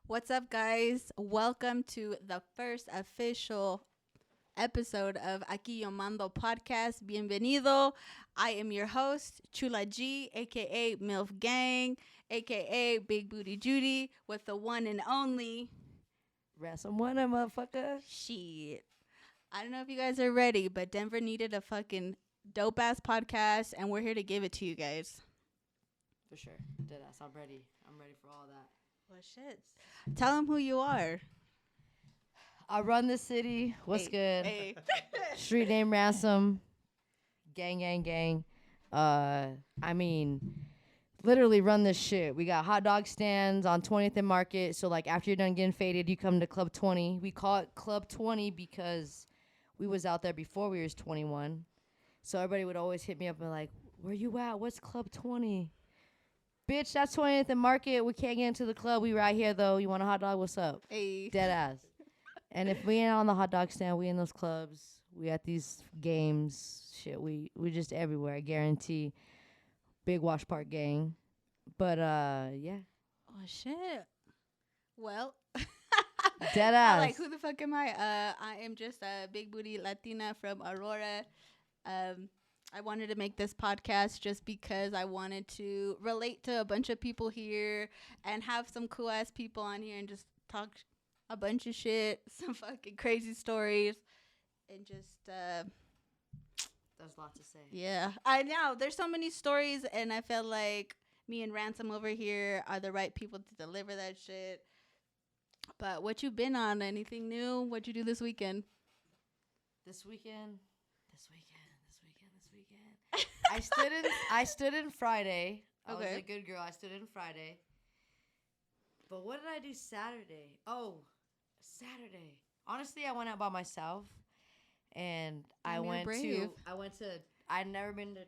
What's up, guys? Welcome to the first official episode of Aquí Yo Mando podcast. Bienvenido. I am your host, Chula G, aka MILF Gang, aka Big Booty Judy, with the one and only Ransom one, motherfucker. shit. I don't know if you guys are ready, but Denver needed a fucking dope ass podcast, and we're here to give it to you guys. For sure. Deadass. I'm ready. I'm ready for all that. Well, shit. Tell them who you are. I run the city. What's Hey, good? Hey. Street name Ransom. Gang. Literally run this shit. We got hot dog stands on 20th and Market. So, like, after you're done getting faded, you come to Club 20. We call it Club 20 because we was out there before we was 21. So everybody would always hit me up and like, where you at? What's Club 20? Bitch, that's 20th and Market. We can't get into the club. We right here, though. You want a hot dog? What's up? Hey. Dead ass. And if we ain't on the hot dog stand, we in those clubs. We at these games. Shit, we just everywhere, I guarantee. Big Wash Park gang. But, yeah. Oh, shit. Well. Dead ass. Like, who the fuck am I? I am just a big booty Latina from Aurora. I wanted to make this podcast just because I wanted to relate to a bunch of people here and have some cool ass people on here and just talk a bunch of shit, some fucking crazy stories, and just There's a lot to say. yeah. I know there's so many stories, and I feel like me and Ransom over here are the right people to deliver that shit. But what you been on? Anything new? What'd you do this weekend? This weekend. I stood in Friday. I was a good girl. I stood in Friday. But what did I do Saturday? Oh, Saturday. Honestly, I went out by myself, and I'd never been to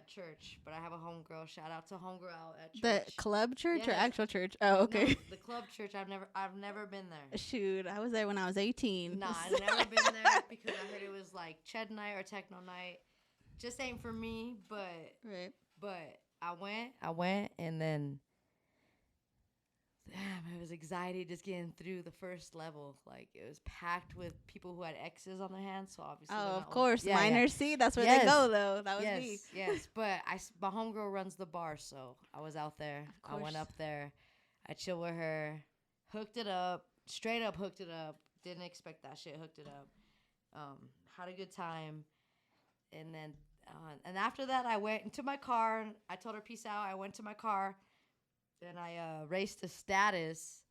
church, but I have a homegirl. Shout out to homegirl out at church. The club church or Yes. actual church? Oh, okay. No, the club church. I've never been there. Shoot, I was there when I was 18. Nah, I've never been there because I heard it was like Ched night or techno night. Just ain't for me, but Right. I went, and then damn, it was anxiety just getting through the first level. Like, it was packed with people who had X's on their hands, so obviously. Oh, of course, yeah, minor C. That's where Yes. they go, though. That was yes, me. Yes, but my homegirl runs the bar, so I was out there. Of I went course. up there. I chilled with her, hooked it up, straight up hooked it up. Didn't expect that shit. Hooked it up. Had a good time, and then. And after that, I went into my car. And I told her peace out. I went to my car, and I raced to Status,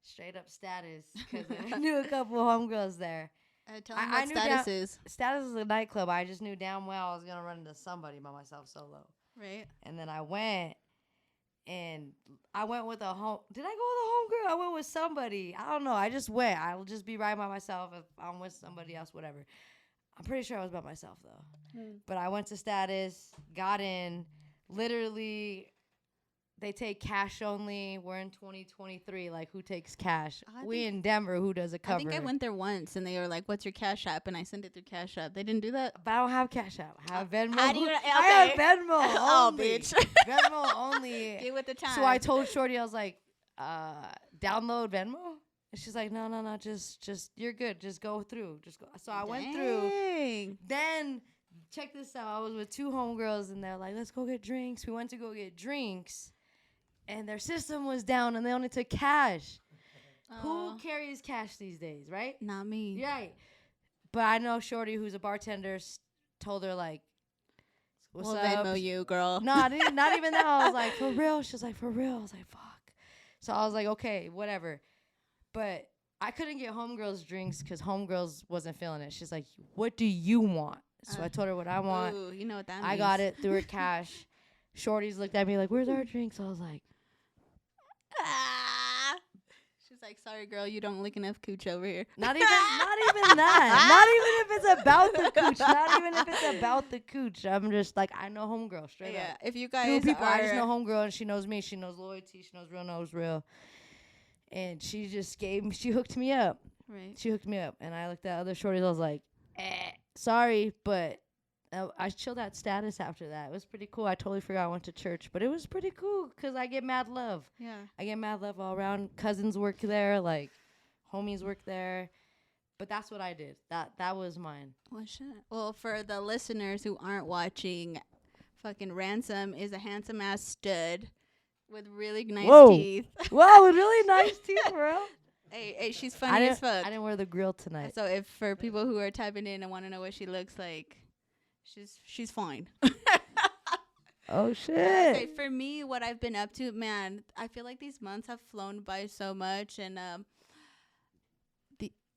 straight up Status, because I knew a couple homegirls there. Tell them I what knew status is. Status is a nightclub. I just knew damn well I was gonna run into somebody by myself solo. Right. And then I went with a home. Did I go with a homegirl? I went with somebody. I don't know. I just went. I'll just be riding by myself. If I'm with somebody else, whatever. I'm pretty sure I was by myself, though. But I went to Status, got in. Literally, they take cash only. We're in 2023. Like, who takes cash? We in Denver. Who does a cover? I think I went there once, and they were like, "What's your Cash App?" And I sent it through Cash App. They didn't do that. But I don't have Cash App. I have Venmo. How do you- I have okay. Venmo Oh, only. bitch. Venmo only. Get with the time. So I told Shorty, I was like, download Venmo? And she's like, no, just, you're good. Just go through. Just go. So I went through. Dang. Then, check this out. I was with two homegirls, and they're like, let's go get drinks. We went to go get drinks, and their system was down, and they only took cash. Who carries cash these days, right? Not me. Right. But I know Shorty, who's a bartender, told her, like, what's We'll up? Venmo you, girl. No, not even that. I was like, for real? She's like, for real? I was like, fuck. So I was like, okay, whatever. But I couldn't get homegirls drinks because homegirls wasn't feeling it. She's like, what do you want? So I told her what I want. Ooh, you know what that means. I got it, threw her cash. Shorties looked at me like, where's our drinks? I was like, Ah. She's like, sorry, girl, you don't lick enough cooch over here. not even that. Not even if it's about the cooch. Not even if it's about the cooch. I'm just like, I know homegirl straight Yeah, up. if you Two guys people, are, I just know homegirl, and she knows me. She knows loyalty. She knows real knows real. And she just she hooked me up. right. She hooked me up. And I looked at other shorties. I was like, sorry, but I chilled at Status after that. It was pretty cool. I totally forgot I went to church, but it was pretty cool because I get mad love. Yeah. I get mad love all around. Cousins work there, like homies work there. But that's what I did. That was mine. Well, shit. Well, for the listeners who aren't watching, fucking Ransom is a handsome ass stud with really nice teeth. Whoa, with really nice teeth, bro. Hey, she's funny as fuck. I didn't wear the grill tonight. So if for people who are typing in and want to know what she looks like, she's fine. Oh shit. Okay, for me, what I've been up to, man, I feel like these months have flown by so much, and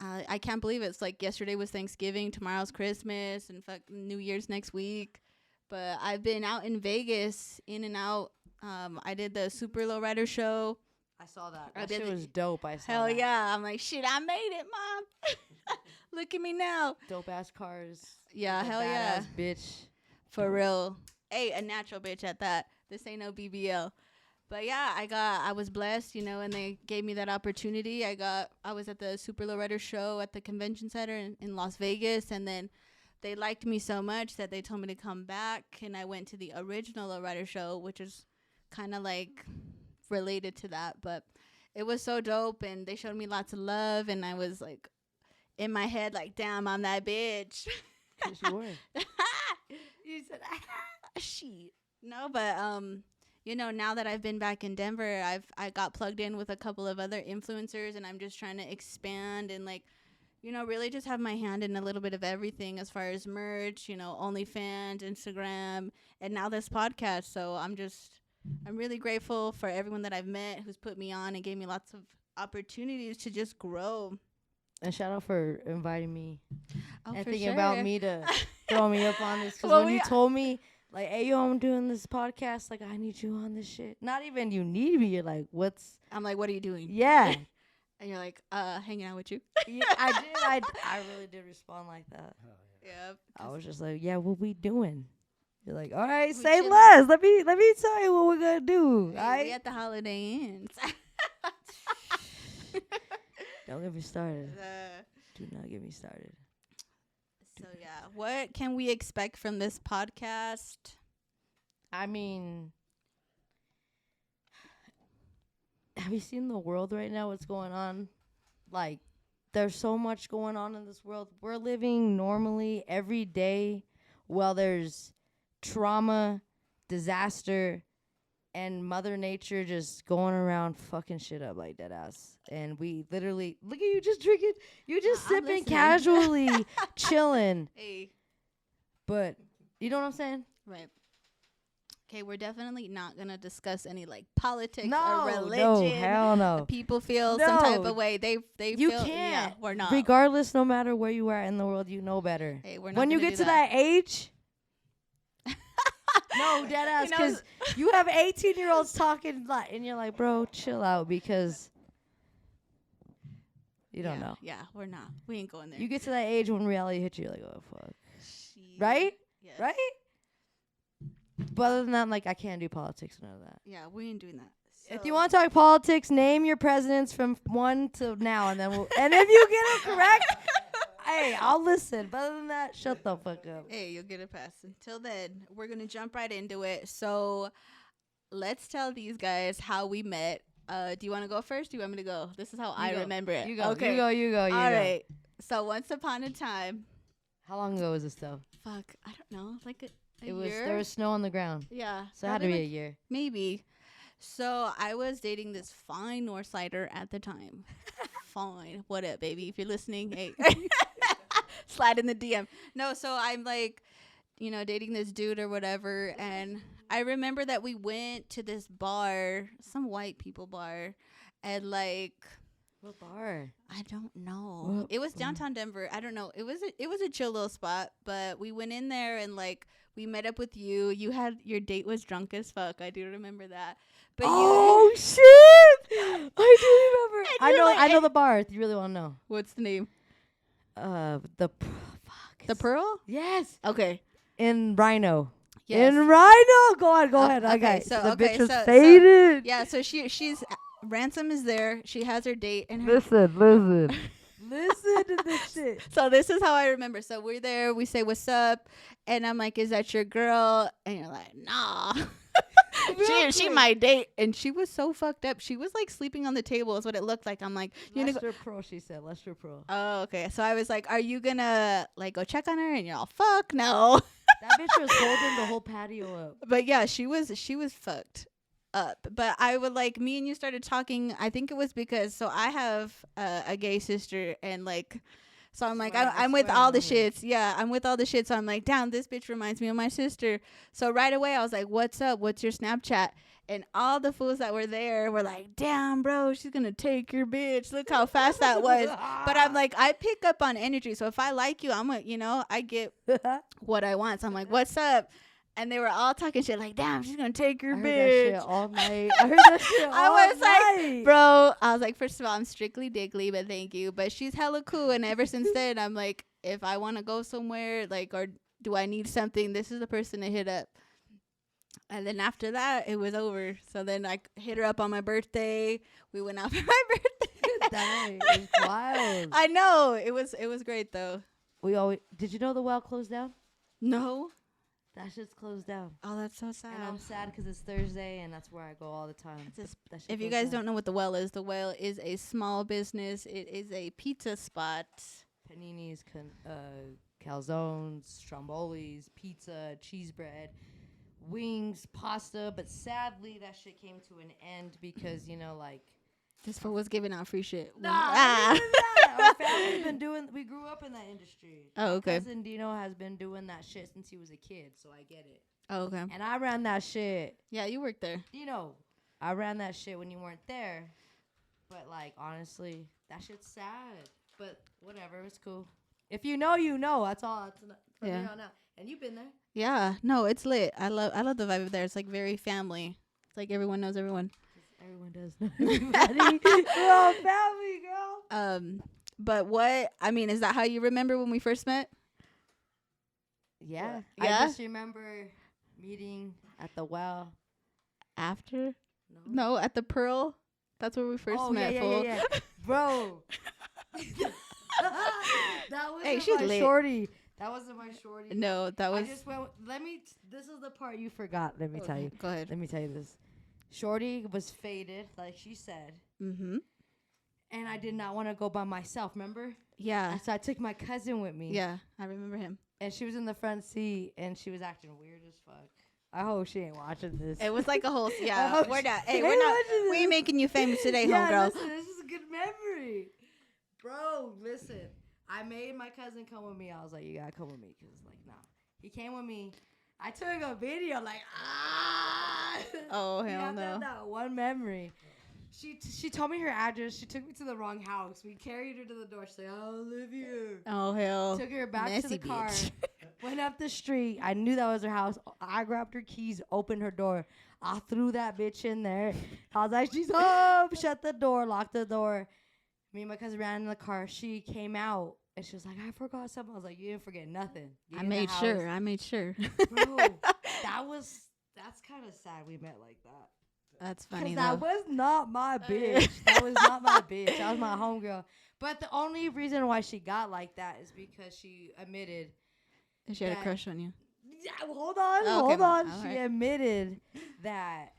I can't believe it's like yesterday was Thanksgiving, tomorrow's Christmas, and New Year's next week. But I've been out in Vegas, in and out. I did the Super Lowrider show. I saw that. That shit was dope. I saw Hell that. yeah. I'm like, shit, I made it, Mom. Look at me now. Dope ass cars. Yeah, like hell yeah. Bitch. For real. Hey, a natural bitch at that. This ain't no BBL. But yeah, I was blessed, and they gave me that opportunity. I was at the Super Lowrider show at the convention center in Las Vegas, and then they liked me so much that they told me to come back, and I went to the original Lowrider show, which is kind of like related to that, but it was so dope, and they showed me lots of love, and I was like in my head like, damn, I'm that bitch. Yes, you were. You said shit. No, but now that I've been back in Denver, I got plugged in with a couple of other influencers, and I'm just trying to expand and really just have my hand in a little bit of everything as far as merch, OnlyFans, Instagram, and now this podcast. So I'm really grateful for everyone that I've met who's put me on and gave me lots of opportunities to just grow. And shout out for inviting me and thinking sure. about me to throw me up on this. Because when you told me, like, hey, yo, I'm doing this podcast, like, I need you on this shit. Not even you need me. You're like, what's... I'm like, what are you doing? Yeah. And you're like, hanging out with you. Yeah, I did. I really did respond like that. Oh, yeah. I was just like, yeah, what we doing? You're like, all right, We say chilling. less. Let me tell you what we're gonna do. Hey, we at the Holiday Inns. Don't get me started. Do not get me started. So yeah, what can we expect from this podcast? I mean, have you seen the world right now? What's going on? Like, there's so much going on in this world. We're living normally every day while there's trauma, disaster, and Mother Nature just going around fucking shit up like dead ass. And we literally, look at you just drinking. You just I'm sipping listening. casually, chilling. Hey. But, you know what I'm saying? Right. Okay, we're definitely not going to discuss any, politics No, or religion. no, hell no. People feel some type No. of way. They You feel... can't. Yeah, we're not. Regardless, no matter where you are in the world, you know better. Hey, we're not When you gonna get do to that age... No, dead ass, because you have 18-year-olds talking, and you're like, bro, chill out, because you don't know. Yeah, we're not. We ain't going there. You get to that age when reality hits you, you're like, oh, fuck. She- Right? Yes. Right? But other than that, I can't do politics, none of that. Yeah, we ain't doing that. So If you want to talk politics, name your presidents from 1 to now, and then and if you get it correct, hey, I'll listen. But other than that, shut the fuck up. Hey, you'll get a pass. Until then, we're going to jump right into it. So let's tell these guys how we met. Do you want to go first? Do you want me to go? This is how I go. remember it. You go. Okay. You go. All right. So once upon a time. How long ago was this, though? Fuck. I don't know. Like a There year? was snow on the ground. Yeah. So it had to probably be a year. Maybe. So I was dating this fine Northsider at the time. Fine. What up, baby? If you're listening, hey. Slide in the DM. No, so I'm dating this dude or whatever. And I remember that we went to this bar, some white people bar. And What bar? I don't know. What It was bar? downtown Denver. I don't know. It was a chill little spot, but we went in there and we met up with you. Your date was drunk as fuck. I do remember that. But shit! I do remember. I know the bar. If you really want to know. What's the name? The Pearl? Yes. Okay. In Rhino. Yes. In Rhino. Go ahead. Okay, Okay. so- the okay, bitch was so- faded. Yeah, so she's Ransom is there. She has her date and her Listen. Listen to this shit. So this is how I remember. So we're there. We say, what's up? And I'm like, is that your girl? And you're like, nah. she might date. And she was so fucked up. She was like sleeping on the table is what it looked like. I'm like, Lester Pro, she said. Lester Pro. Oh, okay. So I was like, are you gonna like go check on her? And you're all, fuck no. That bitch was holding the whole patio up. But yeah, she was fucked up. But I would like, me and you started talking. I think it was because, so I have a gay sister, and like, so I'm like, I'm with all the shits. Yeah, I'm with all the shits. So I'm like, damn, this bitch reminds me of my sister. So right away, I was like, what's up? What's your Snapchat? And all the fools that were there were like, damn, bro, she's going to take your bitch. Look how fast that was. But I'm like, I pick up on energy. So if I like you, I'm like, you know, I get what I want. So I'm like, what's up? And they were all talking shit like, damn, she's going to take your I bitch. Heard that shit all night. I heard that shit all night. I was like, bro, I was like, first of all, I'm strictly diggly, but thank you. But she's hella cool. And ever since then, I'm like, if I want to go somewhere, like, or do I need something, this is the person to hit up. And then after that, it was over. So then I hit her up on my birthday. We went out for my birthday. Dang, it was wild. I know. It was great, though. Did you know the well closed down? No. That shit's closed down. Oh, that's so sad. And I'm sad because it's Thursday, and that's where I go all the time. If you guys don't know what the well is a small business. It is a pizza spot. Paninis, calzones, strombolis, pizza, cheese bread, wings, pasta. But sadly, that shit came to an end because, you know, like... This fool was giving out free shit. Nah, our family's been doing... We grew up in that industry. Oh, okay. My cousin Dino has been doing that shit since he was a kid, so I get it. Oh, okay. And I ran that shit. Yeah, you worked there. You know, I ran that shit when you weren't there. But, like, honestly, that shit's sad. But whatever, it's cool. If you know, you know. That's all. That's from here on out. And you've been there. Yeah. No, it's lit. I love the vibe there. It's like very family. It's like everyone knows everyone. Everyone does know everybody. We're all family, girl. But what, I mean, is that how you remember when we first met? Yeah. Yeah? I just remember meeting at the well. After? No, at the Pearl. That's where we first met, fool. Yeah. Bro. That wasn't Hey, she's my lit. shorty. That wasn't my shorty. No, that was... I just went, this is the part you forgot. Let me tell you. Go ahead. Let me tell you this. Shorty was faded, like she said. Mm-hmm. And I did not want to go by myself, remember? Yeah. And so I took my cousin with me. Yeah, I remember him. And she was in the front seat, and she was acting weird as fuck. I hope she ain't watching this. It was like a whole... I Yeah, hope we're not... she Hey, ain't we ain't making you famous today, yeah, homegirl. listen, this is a good memory. Bro, listen. I made my cousin come with me. I was like, you gotta come with me. Because, like, nah. He came with me. I took a video, like, Oh, hell no. That one memory. She told me her address. She took me to the wrong house. We carried her to the door. She's like, I'll live here. Oh, hell. Took her back to the car. Bitch. Went up the street. I knew that was her house. I grabbed her keys, opened her door. I threw that bitch in there. I was like, she's home. Shut the door, locked the door. Me and my cousin ran in the car. She came out. And she was like, I forgot something. I was like, you didn't forget nothing. I made sure. Bro, that's kind of sad we met like that. That's funny, though. That was not my bitch. That was not my bitch. That was my homegirl. But the only reason why she got like that is because she admitted. She had a crush on you. Yeah, hold on. She admitted that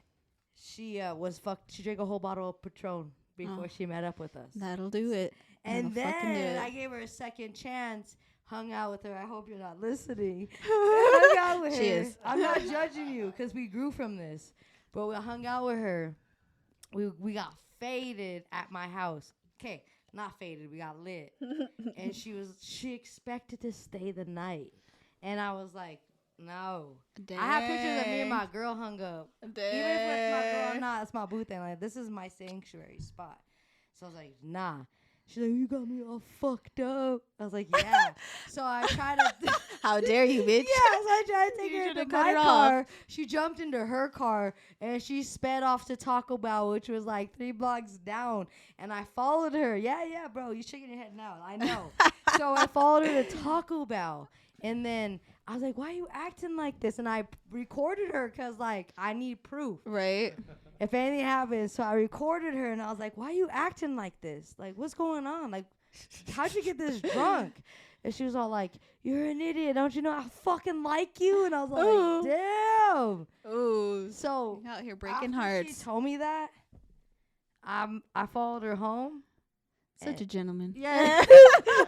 she was fucked. She drank a whole bottle of Patron before she met up with us. That'll do it. And then I gave her a second chance, hung out with her. I hope you're not listening. Hung out with her. She is. I'm not judging you because we grew from this. But we hung out with her. We got faded at my house. Okay, not faded. We got lit. And she expected to stay the night. And I was like, no. Dang. I have pictures of me and my girl hung up. Dang. Even if it's my girl or not, it's my booth. And like, this is my sanctuary spot. So I was like, nah. She's like, you got me all fucked up. I was like, yeah. So I tried to... How dare you, bitch? Yeah, so I tried to take her into my car. She jumped into her car, and she sped off to Taco Bell, which was like 3 blocks down. And I followed her. Yeah, bro. You're shaking your head now. I know. So I followed her to Taco Bell. And then I was like, why are you acting like this? And I recorded her because, like, I need proof. Right. If anything happens. So I recorded her, and I was like, why are you acting like this? Like, what's going on? Like, how'd you get this drunk? And she was all like, you're an idiot. Don't you know I fucking like you? And I was like, damn. Ooh. So You're out here breaking after hearts. she told me that, I followed her home. Such a gentleman. Yeah.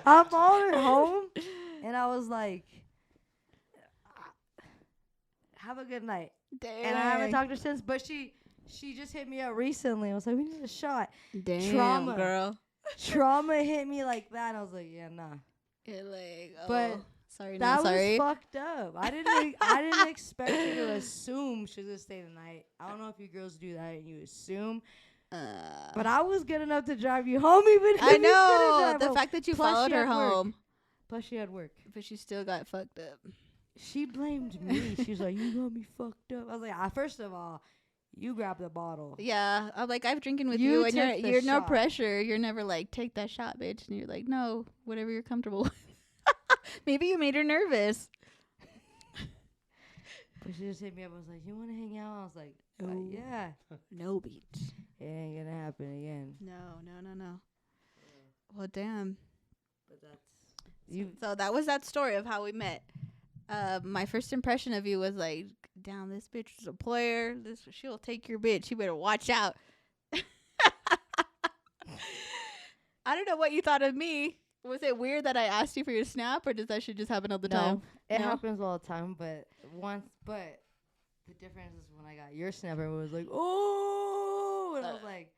I followed her home. And I was like, have a good night. Dang. And I haven't talked to her since. But she just hit me up recently. I was like, we need a shot. Damn, Trauma. girl. Trauma hit me like that. And I was like, yeah, nah. You're like, oh, But sorry, that not sorry. was fucked up. I didn't expect her to assume she was gonna stay the night. I don't know if you girls do that and you assume. But I was good enough to drive you home even if I you couldn't know. drive The home. fact that you Plus followed she her had work. home. Plus she had work. But she still got fucked up. She blamed me. She was like, you got me fucked up. I was like, first of all, you grabbed the bottle. Yeah. I'm like, I'm drinking with You you and took the you're no shot. pressure. You're never like, take that shot, bitch. And you're like, no, whatever you're comfortable with. Maybe you made her nervous. But she just hit me up. I was like, you want to hang out? I was like, No. yeah. No, bitch. It ain't going to happen again. No. Well, damn. But that's... So that was that story of how we met. My first impression of you was like, damn, this bitch is a player. She'll take your bitch. You better watch out. I don't know what you thought of me. Was it weird that I asked you for your snap, or does that shit just happen all the time? It No? happens all the time, but the difference is when I got your snapper, it was like, oh, and I was like,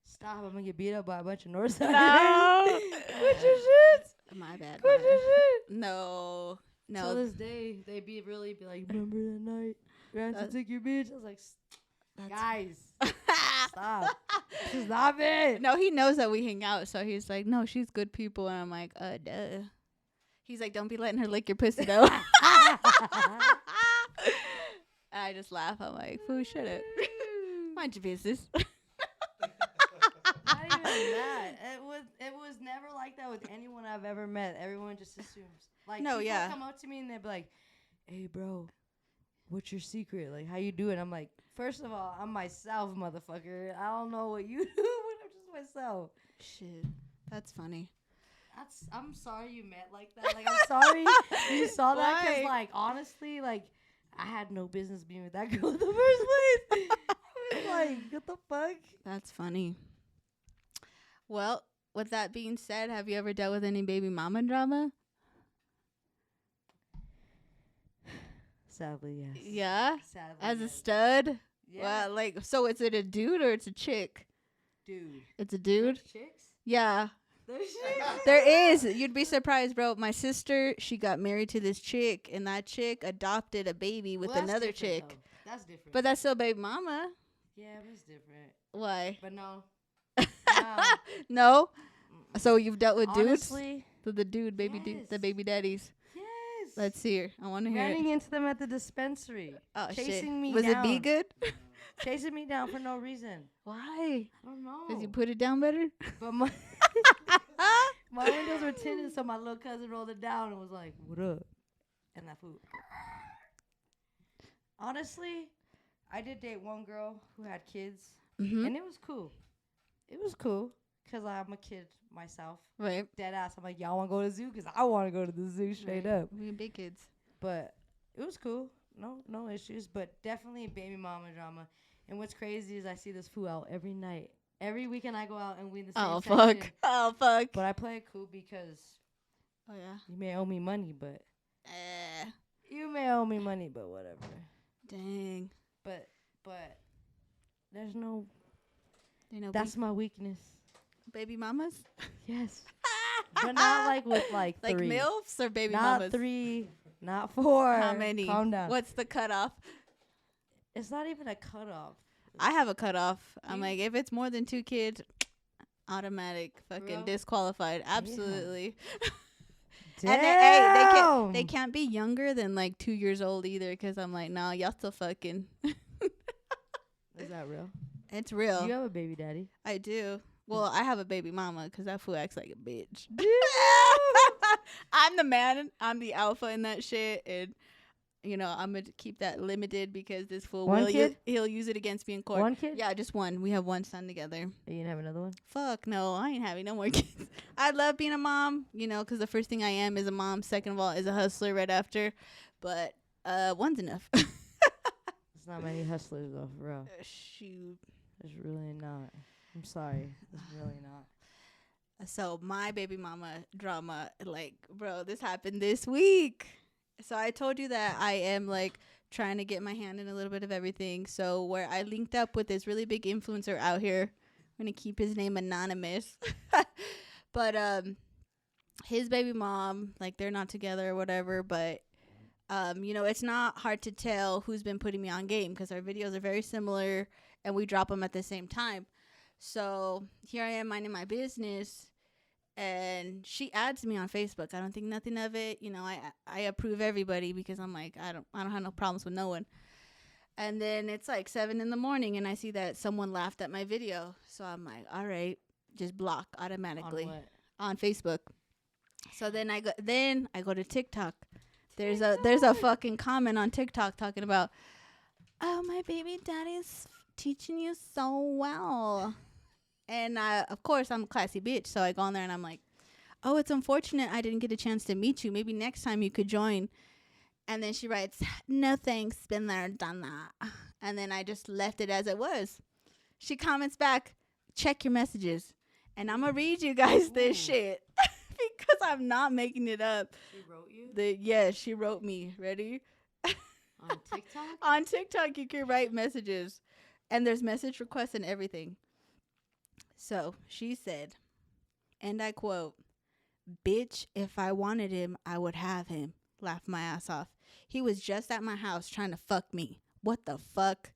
stop, I'm gonna get beat up by a bunch of Northsiders. No. Quit your shit. My bad. Quit your shit. No. To this day, they be like, remember that night? Ransom took your bitch. I was like, guys, stop. Stop it. No, he knows that we hang out, so he's like, no, she's good people. And I'm like, duh. He's like, don't be letting her lick your pussy, though. I just laugh. I'm like, fool, shut up. Mind your business. Not even that. It was never like that with anyone I've ever met. Everyone just assumes. Like, No, people yeah. come up to me and they'd be like, hey, bro, what's your secret? Like, how you doing? I'm like, first of all, I'm myself, motherfucker. I don't know what you do, but I'm just myself. Shit. That's funny. I'm sorry you met like that. Like, I'm sorry you saw that because, Why? like, honestly, like, I had no business being with that girl in the first place. I was like, what the fuck? That's funny. Well, with that being said, have you ever dealt with any baby mama drama? Sadly, yes. Yeah? Sadly, As a yes. stud? Yeah. Well, like, so is it a dude or it's a chick? Dude. It's a dude? There's chicks? Yeah. There's chicks? There is. You'd be surprised, bro. My sister, she got married to this chick, and that chick adopted a baby with Well, that's another different, chick. though. That's different. But that's still baby mama. yeah, it was different. Why? But no. No? So you've dealt with dudes? Honestly, So the dude, baby dude, the Yes. baby daddies. yes. Let's see her. I want to hear Running it. into them at the dispensary. Oh, shit. chasing me Was down. it be good? Chasing me down for no reason. Why? I don't know. Because you put it down better? But my windows were tinted, so my little cousin rolled it down and was like, what up? And that food. Honestly, I did date one girl who had kids, Mm-hmm. and it was cool. It was cool, because I'm a kid myself. Right. Dead ass. I'm like, y'all want to go to the zoo? Because I want to go to the zoo straight Right. up. We big kids. But it was cool. No issues. But definitely baby mama drama. And what's crazy is I see this fool out every night. Every weekend I go out and we in the same Oh, section. fuck. Oh, fuck. But I play it cool because Oh, yeah. you may owe me money, but Eh. you may owe me money, but whatever. Dang. But there's no. You know, That's my weakness. baby mamas? Yes. But not like with like Like three. MILFs or baby Not mamas? 3, not 4. How many? Calm down. What's the cutoff? It's not even a cutoff. I have a cutoff. I'm You- like, if it's more than 2 kids, automatic fucking real? disqualified. Absolutely. Damn. And then, hey, they can't be younger than like 2 years old either, because I'm like, nah, y'all still fucking. Is that real? It's real. You have a baby daddy. I do. Well, I have a baby mama because that fool acts like a bitch. I'm the man. I'm the alpha in that shit. And I'm gonna keep that limited because this fool One kid? he'll use it against me in court. One kid? Yeah, just one. We have one son together. Are you gonna have another one? Fuck no, I ain't having no more kids. I love being a mom, because the first thing I am is a mom. Second of all, is a hustler right after. But one's enough. There's not many hustlers though, for real. Shoot. There's really not. I'm sorry. There's really not. So my baby mama drama, like, bro, this happened this week. So I told you that I am like trying to get my hand in a little bit of everything. So where I linked up with this really big influencer out here, I'm gonna keep his name anonymous. But his baby mom, like, they're not together or whatever, but it's not hard to tell who's been putting me on game because our videos are very similar and we drop them at the same time. So here I am minding my business, and she adds me on Facebook. I don't think nothing of it. I approve everybody because I'm like, I don't have no problems with no one. And then it's like 7 a.m, and I see that someone laughed at my video. So I'm like, all right, just block automatically On what? on Facebook. So then I go to TikTok. There's a fucking comment on TikTok talking about, oh, my baby daddy's teaching you so well. And of course, I'm a classy bitch, so I go on there and I'm like, oh, it's unfortunate I didn't get a chance to meet you. Maybe next time you could join. And then she writes, no thanks, been there, done that. And then I just left it as it was. She comments back, check your messages. And I'm going to read you guys this shit because I'm not making it up. She wrote you? Yes, she wrote me. Ready? On TikTok? On TikTok, you can write messages. And there's message requests and everything. So she said, and I quote, bitch, if I wanted him, I would have him. Laughed my ass off. He was just at my house trying to fuck me. What the fuck?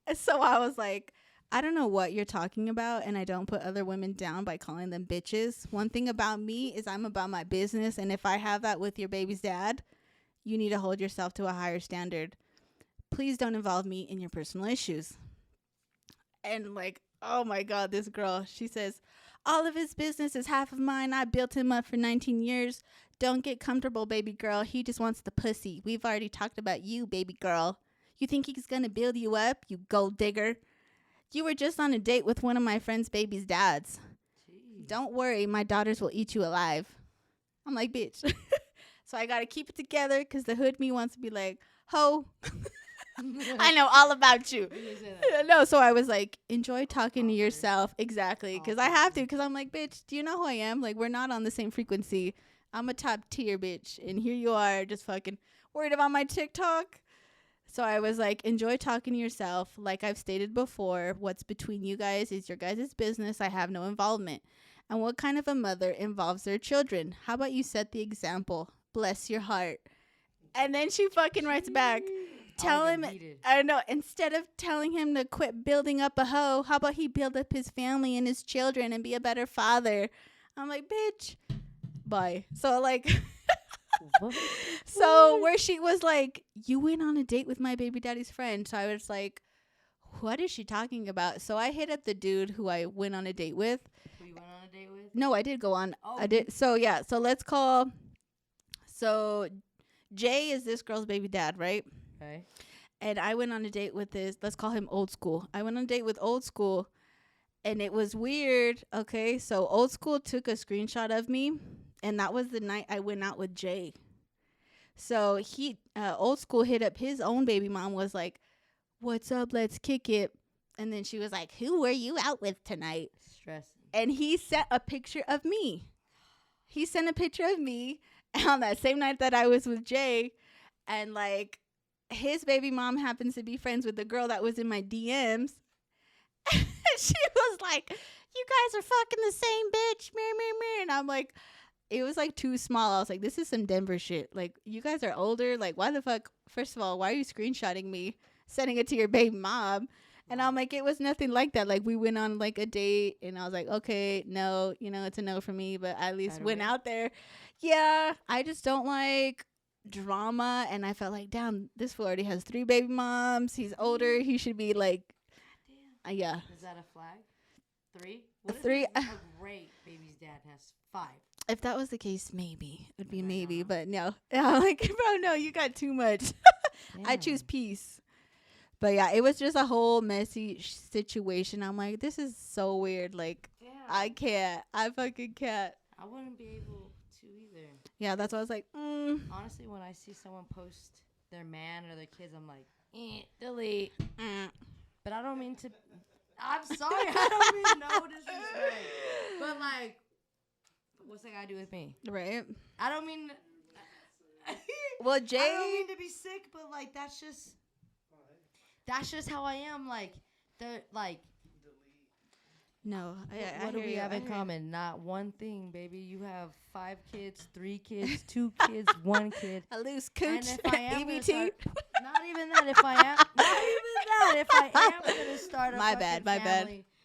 And so I was like, I don't know what you're talking about, and I don't put other women down by calling them bitches. One thing about me is I'm about my business, and if I have that with your baby's dad, you need to hold yourself to a higher standard. Please don't involve me in your personal issues. And like, oh my God, this girl, she says, all of his business is half of mine. I built him up for 19 years. Don't get comfortable, baby girl. He just wants the pussy. We've already talked about you, baby girl. You think he's going to build you up, you gold digger? You were just on a date with one of my friend's baby's dads. Jeez. Don't worry, my daughters will eat you alive. I'm like, bitch. So I got to keep it together because the hood me wants to be like, ho. I know all about you. No, so I was like, enjoy talking to yourself. Exactly. Because I have to. Because I'm like, bitch, do you know who I am? Like, we're not on the same frequency. I'm a top tier bitch. And here you are just fucking worried about my TikTok. So I was like, enjoy talking to yourself. Like I've stated before, what's between you guys is your guys' business. I have no involvement. And what kind of a mother involves their children? How about you set the example? Bless your heart. And then she fucking writes back. Tell him, I know, instead of telling him to quit building up a hoe, how about he build up his family and his children and be a better father? I'm like, bitch, bye. So like, so where she was like, you went on a date with my baby daddy's friend. So I was like, what is she talking about? So I hit up the dude who I went on a date with. Who you went on a date with? No, I did go on. Oh. I did. So yeah, so let's call, so Jay is this girl's baby dad, right? Okay. And I went on a date with this, let's call him Old School. I went on a date with Old School, and it was weird. Okay, so Old School took a screenshot of me, and that was the night I went out with Jay. So Old School hit up his own baby mom, was like, what's up, let's kick it. And then she was like, who were you out with tonight? Stressing. And he sent a picture of me. He sent a picture of me on that same night that I was with Jay, and like, his baby mom happens to be friends with the girl that was in my DMs. She was like, you guys are fucking the same bitch. And I'm like, it was like too small. I was like, this is some Denver shit. Like, you guys are older. Like, why the fuck? First of all, why are you screenshotting me, sending it to your baby mom? And I'm like, it was nothing like that. Like, we went on like a date, and I was like, okay, no, it's a no for me, but I at least went out there. Yeah, I just don't like drama, and I felt like, damn, this fool already has 3 baby moms. He's older. He should be like, yeah. Is that a flag? 3? What 3. A great baby's dad has 5. If that was the case, maybe it would be maybe, but no. I'm like, bro, no, you got too much. I choose peace. But yeah, it was just a whole messy situation. I'm like, this is so weird. Like, Yeah. I can't. I fucking can't. I wouldn't be able to either. Yeah, that's why I was like, Honestly, when I see someone post their man or their kids, I'm like, delete. But I don't mean to. I'm sorry. I don't mean no disrespect. But like, what's that got to do with me? Right. I don't mean. Well, Jay. I don't mean to be sick, but like that's just how I am. Like the like. No. What do we have in common? Not one thing, baby. You have 5 kids, 3 kids, 2 kids, 1 kid. A loose cooch. And if I am EBT. not even that. If I am not even that. If I am gonna start a my bad.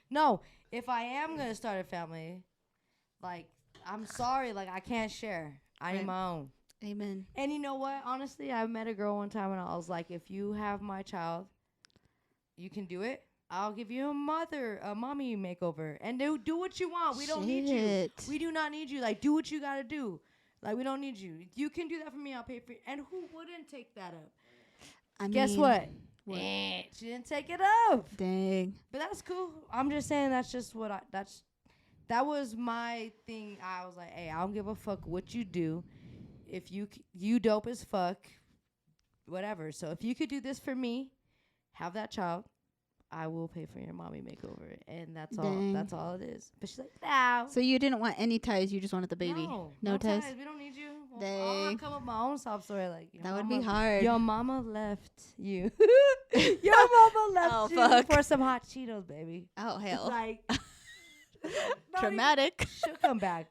No, if I am gonna start a family, like I'm sorry, like I can't share. I need my own. Amen. And you know what? Honestly, I met a girl one time and I was like, if you have my child, you can do it. I'll give you a mommy makeover. And do what you want. We don't need you. We do not need you. Like, do what you got to do. Like, we don't need you. You can do that for me. I'll pay for it. And who wouldn't take that up? Guess what? She didn't take it up. Dang. But that's cool. I'm just saying that's just what that was my thing. I was like, hey, I don't give a fuck what you do. If you dope as fuck, whatever. So if you could do this for me, have that child, I will pay for your mommy makeover. And that's all. That's all it is. But she's like, no. So you didn't want any ties. You just wanted the baby. No ties. We don't need you. Well, I'll come up with my own sob story. Like, that would be hard. Your mama left you. Your mama left you for some hot Cheetos, baby. Oh, hell. Like. Traumatic.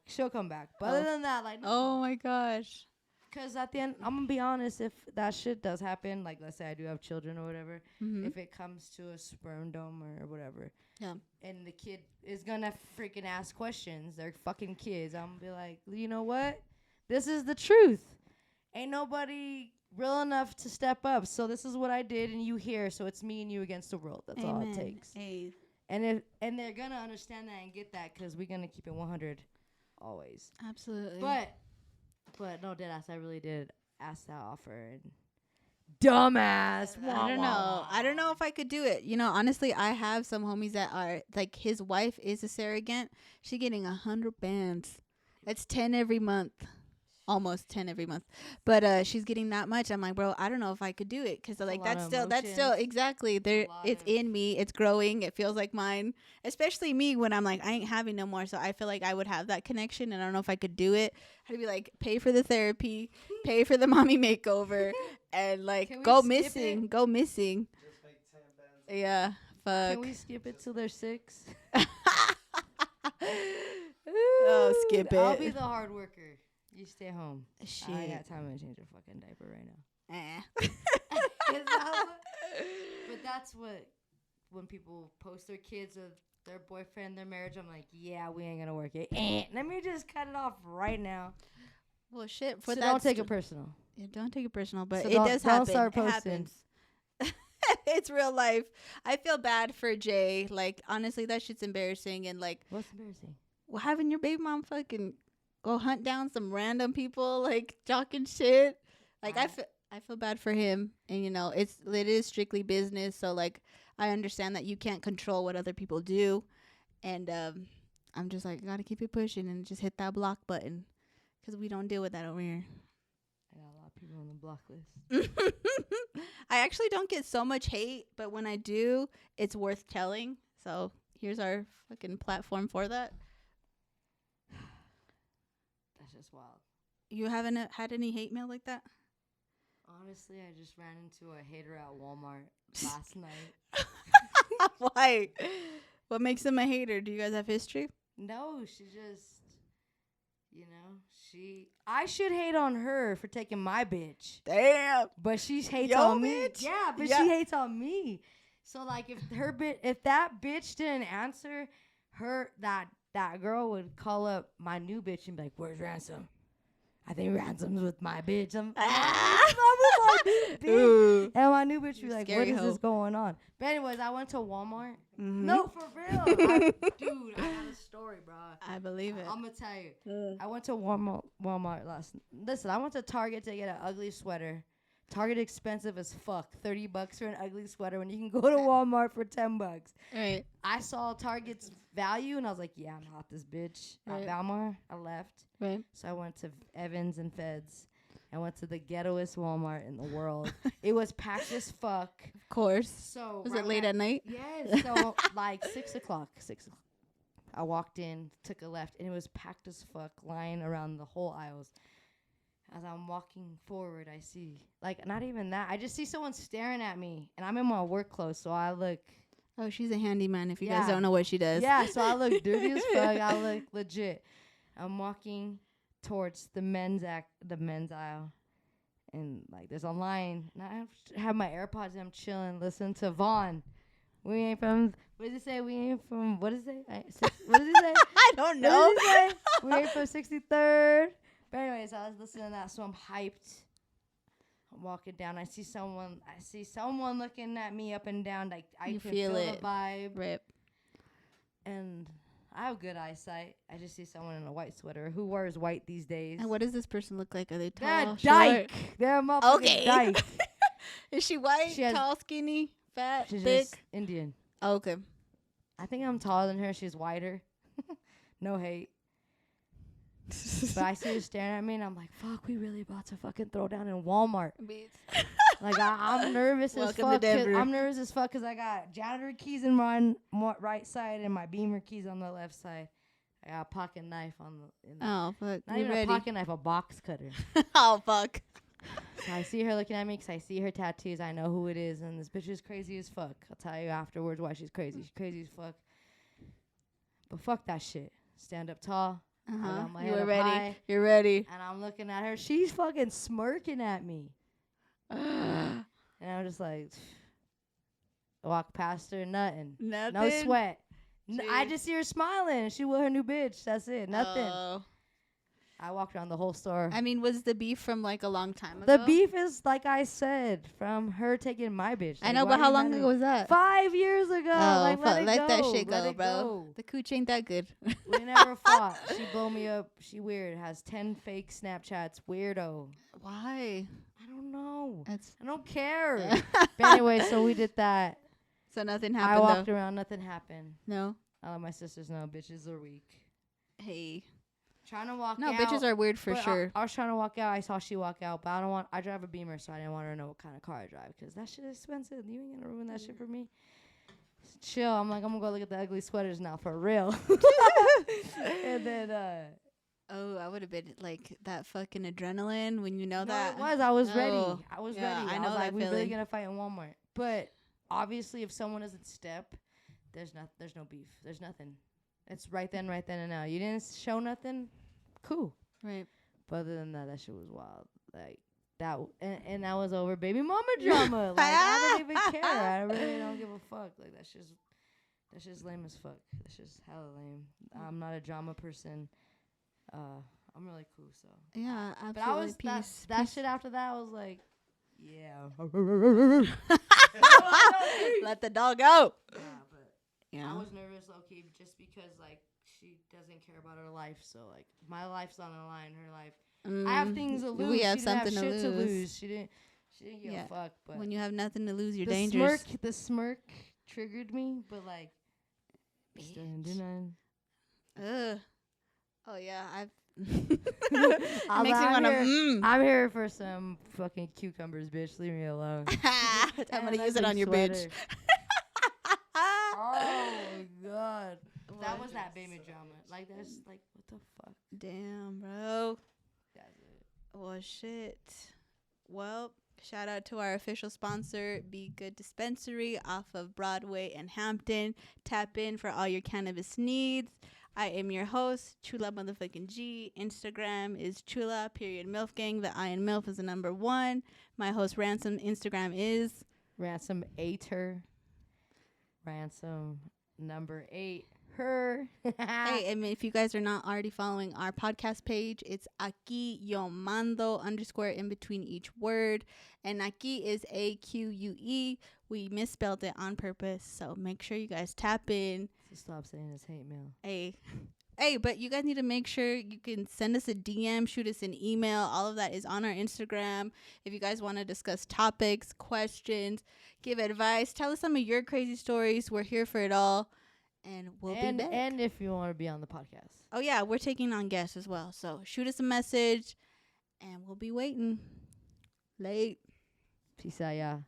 She'll come back. But other than that, like. No. Oh, my gosh. Because at the end, I'm going to be honest, if that shit does happen, like let's say I do have children or whatever, if it comes to a sperm dome or whatever, and the kid is going to freaking ask questions, they're fucking kids, I'm going to be like, you know what? This is the truth. Ain't nobody real enough to step up. So this is what I did and you here. So it's me and you against the world. That's all it takes. And they're going to understand that and get that because we're going to keep it 100 always. Absolutely. But no, deadass, I really did ask that offer. And dumbass. I don't know if I could do it. You know, honestly, I have some homies that are, like, his wife is a surrogate. She getting 100 bands. That's 10 every month. Almost 10 every month. But she's getting that much. I'm like, bro, I don't know if I could do it. Because, like, that's still, exactly. It's in me. It's growing. It feels like mine. Especially me when I'm like, I ain't having no more. So I feel like I would have that connection. And I don't know if I could do it. I'd be like, pay for the therapy. Pay for the mommy makeover. And, like, go missing. Just make 10 bands. Yeah. Fuck. Can we skip it till they're 6? Oh, skip it. I'll be the hard worker. You stay home. Shit. I ain't got time to change your fucking diaper right now. But that's what, when people post their kids or their boyfriend, their marriage, I'm like, yeah, we ain't gonna work it. Let me just cut it off right now. Well, shit. So don't take it personal. Yeah, don't take it personal, but so it does happen. Don't start posting. It happens. It's real life. I feel bad for Jay. Like, honestly, that shit's embarrassing. And, like, what's embarrassing? Well, having your baby mom fucking go hunt down some random people, like, talking shit. Like, I feel bad for him. And, you know, it is strictly business. So, like, I understand that you can't control what other people do. And I'm just like, I got to keep it pushing and just hit that block button. Because we don't deal with that over here. I got a lot of people on the block list. I actually don't get so much hate. But when I do, it's worth telling. So, here's our fucking platform for that. Just wild. You haven't had any hate mail like that? Honestly, I just ran into a hater at Walmart last night. Why? What makes him a hater? Do you guys have history? No, she just, you know, I should hate on her for taking my bitch. Damn. But she hates on me. Bitch? Yeah, but she hates on me. So, like, if that bitch didn't answer, that girl would call up my new bitch and be like, where's Ransum? I think Ransum's with my bitch. I'm with my new bitch. And my new bitch would be like, what is this going on? But anyways, I went to Walmart. Mm-hmm. No, for real. Dude, I got a story, bro. I believe it. I'm going to tell you. I went to Walmart last. Listen, I went to Target to get an ugly sweater Target expensive as fuck. $30 for an ugly sweater when you can go to Walmart for $10. Right. I saw Target's value and I was like, yeah, I'm out this bitch. Right. At Valmar, I left. Right. So I went to Evans and Feds. I went to the ghettoest Walmart in the world. It was packed as fuck. Of course. So Was it late at night? Yes. So like 6 o'clock. 6 o'clock. I walked in, took a left, and it was packed as fuck, lying around the whole aisles. As I'm walking forward, I see, like, not even that. I just see someone staring at me, and I'm in my work clothes, so I look. Oh, she's a handyman if you guys don't know what she does. Yeah, so I look dirty as fuck. I look legit. I'm walking towards the men's aisle, and, like, there's a line. And I have my AirPods in. I'm chilling, listening to Vaughn. We ain't from, what does it say? We ain't from, what does it say? What does it say? I don't know. What does it say? We ain't from 63rd. But anyways, I was listening to that, so I'm hyped. I'm walking down. I see someone looking at me up and down. Like, I can feel the vibe. Right. And I have good eyesight. I just see someone in a white sweater. Who wears white these days? And what does this person look like? Are they They're tall, dyke. short? They're a motherfucking Okay. dyke. Is she white, She has- tall, skinny, fat, She's thick? just Indian. Oh, okay. I think I'm taller than her. She's whiter. No hate. But I see her staring at me, and I'm like, fuck, we really about to fucking throw down in Walmart. Like, I'm nervous as Welcome to fuck. Denver. I'm nervous as fuck because I got janitor keys in my right side and my Beamer keys on the left side. I got a pocket knife on the... Oh, fuck. Not You even ready? a pocket knife, a box cutter. Oh, fuck. So I see her looking at me because I see her tattoos. I know who it is, and this bitch is crazy as fuck. I'll tell you afterwards why she's crazy. She's crazy as fuck. But fuck that shit. Stand up tall. Uh-huh. my You head were up ready. high. You're ready. And I'm looking at her. She's fucking smirking at me. And I'm just like, walk past her, nothing. Nothing. No sweat. I Jeez. just see her smiling. She with her new bitch. That's it. Nothing. Oh. I walked around the whole store. I mean, was the beef from like a long time The ago? beef is, like I said, from her taking my bitch. I Like, know, why but you how long mad at ago me? was that? 5 years ago. Oh, Like, fuck. Let that go. shit Let go, it bro. go. The cooch ain't that good. We never fought. She blew me up. She weird. Has 10 fake Snapchats. Weirdo. Why? I don't know. That's I don't care. But anyway, so we did that. so nothing I happened walked though. around. Nothing happened. No. I let my sisters know bitches are weak. Hey. Trying to walk No, out. bitches are weird for but sure. I was trying to walk out. I saw she walk out, but I drive a Beamer, so I didn't want her to know what kind of car I drive because that shit is expensive. You ain't gonna ruin that shit for me. Chill. I'm like, I'm gonna go look at the ugly sweaters now for real. And then, Oh, I would have been like that fucking adrenaline when you know no, that. it was. I was ready. Oh, I was yeah, ready. I I know was like, that we really feeling. gonna fight in Walmart. But obviously, if someone doesn't step, there's no beef. There's nothing. It's right then and now. You didn't show nothing. Cool. Right. But other than that, that shit was wild. Like that, and that was over baby mama drama. Like I don't even care. I really don't give a fuck. Like that's just lame as fuck. That's just hella lame. I'm not a drama person. I'm really cool. So Yeah, absolutely. but I was peace. that shit after that. I was like, yeah. Let the dog go. Yeah, but Yeah. I was nervous, low key, just because like she doesn't care about her life. So like my life's on the line, her life. I have things to lose. We have she didn't something have shit to to lose. lose. She didn't give Yeah. a fuck. But When you have nothing to lose, you're the dangerous. the smirk triggered me, but like still didn't do nothing. Ugh. Oh yeah, I've. I'm makes me want to. I'm here for some fucking cucumbers, bitch. Leave me alone. I'm gonna use it on your bitch. Oh god. That was that baby drama. Like that's like what the fuck. Damn, bro. That's it. Well, shit. Well, shout out to our official sponsor, Be Good Dispensary, off of Broadway and Hampton. Tap in for all your cannabis needs. I am your host, Chula motherfucking G. Instagram is Chula _MILF gang. The I in MILF is the number 1. My host Ransom Instagram is Ransom 8her. Ransom number 8 her. Hey, I mean, if you guys are not already following our podcast page, it's Aquí Yo Mando _ in between each word. And Aquí is AQUE. We misspelled it on purpose. So make sure you guys tap in. So stop saying it's hate mail. Hey, Hey, but you guys need to make sure you can send us a DM, shoot us an email. All of that is on our Instagram. If you guys want to discuss topics, questions, give advice, tell us some of your crazy stories. We're here for it all. And we'll be back. And if you want to be on the podcast. Oh, yeah, we're taking on guests as well. So shoot us a message, and we'll be waiting. Late. Peace out, y'all.